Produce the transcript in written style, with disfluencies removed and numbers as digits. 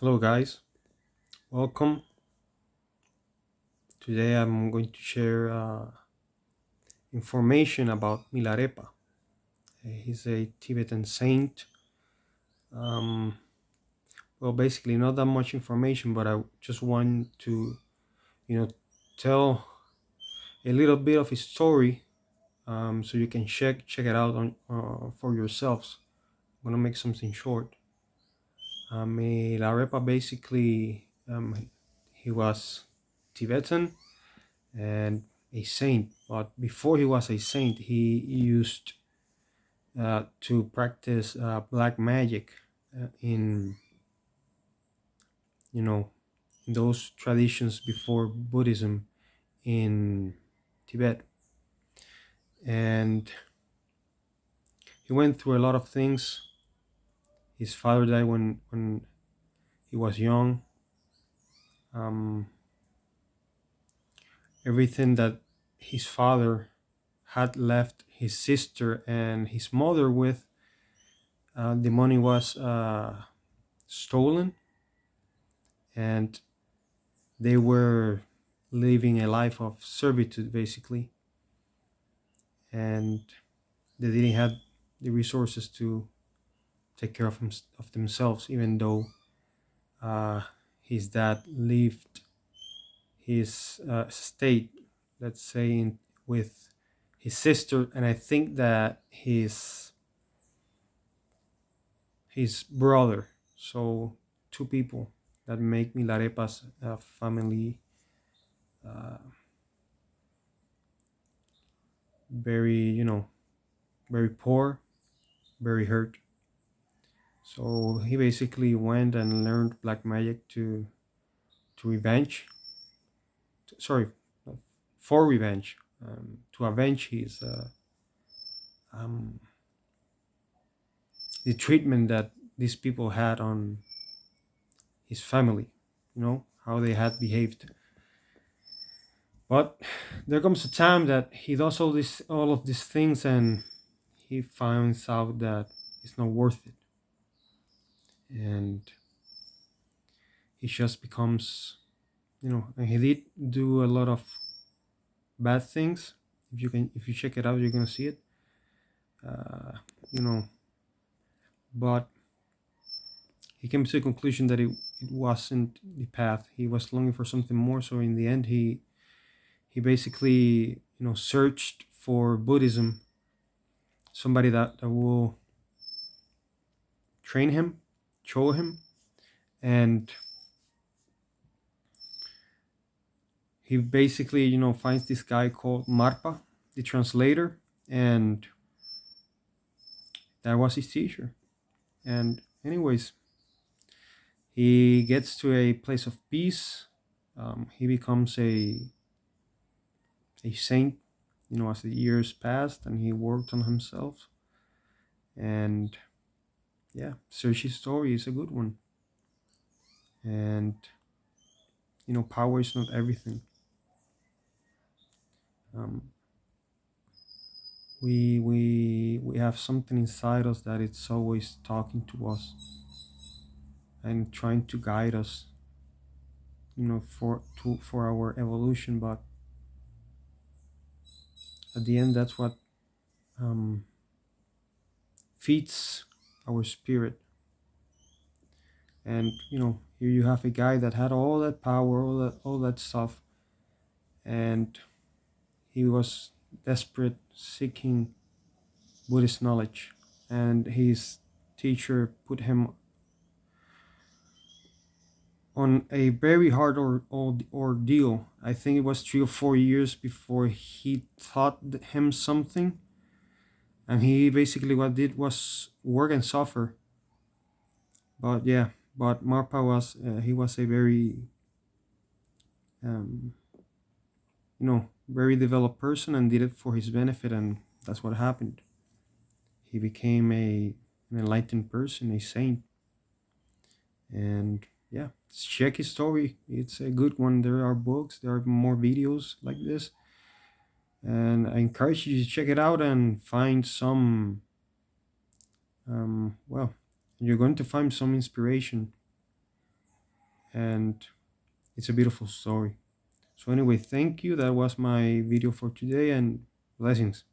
Hello, guys. Welcome. Today I'm going to share information about Milarepa. He's a Tibetan saint. Um, basically, not that much information, but I just want to, you know, tell a little bit of his story, so you can check it out on for yourselves. I'm gonna make something short. Milarepa basically, he was Tibetan and a saint. But before he was a saint, he used to practice black magic in you know those traditions before Buddhism in Tibet, and he went through a lot of things. His father died when he was young. Um, Everything that his father had left his sister and his mother with, the money was stolen, and they were living a life of servitude basically, and they didn't have the resources to take care of themselves, even though uh, his dad left his estate, let's say, with his sister, and I think that his brother. So two people that make Milarepa's family uh, very, very poor, very hurt. So he basically went and learned black magic to revenge. Sorry, for revenge, to avenge his um, the treatment that these people had on his family. How they had behaved. But there comes a time that he does all of these things, and he finds out that it's not worth it, and he just becomes, and he did do a lot of bad things. If you check it out, you're gonna see it. uh, you know but he came to the conclusion that it wasn't the path. He was longing for something more, so in the end he basically, searched for Buddhism, somebody that will train him, show him, and he basically, finds this guy called Marpa, the translator, and that was his teacher. And anyways, he gets to a place of peace. He becomes a saint, as the years passed and he worked on himself. And yeah, Sergi's story is a good one. And power is not everything. Um, we have something inside us that it's always talking to us and trying to guide us, for our evolution. But at the end, that's what um, feeds our spirit. And here you have a guy that had all that power, all that stuff, and he was desperate, seeking Buddhist knowledge, and his teacher put him on a very hard ordeal. I think it was 3 or 4 years before he taught him something, and he basically what did was work and suffer. But yeah, but Marpa was he was a very um, very developed person and did it for his benefit, and that's what happened. He became an enlightened person, a saint. And yeah, check his story. It's a good one. There are books, there are more videos like this, and I encourage you to check it out and find some. Well, you're going to find some inspiration and it's a beautiful story. So anyway, thank you. That was my video for today, and blessings.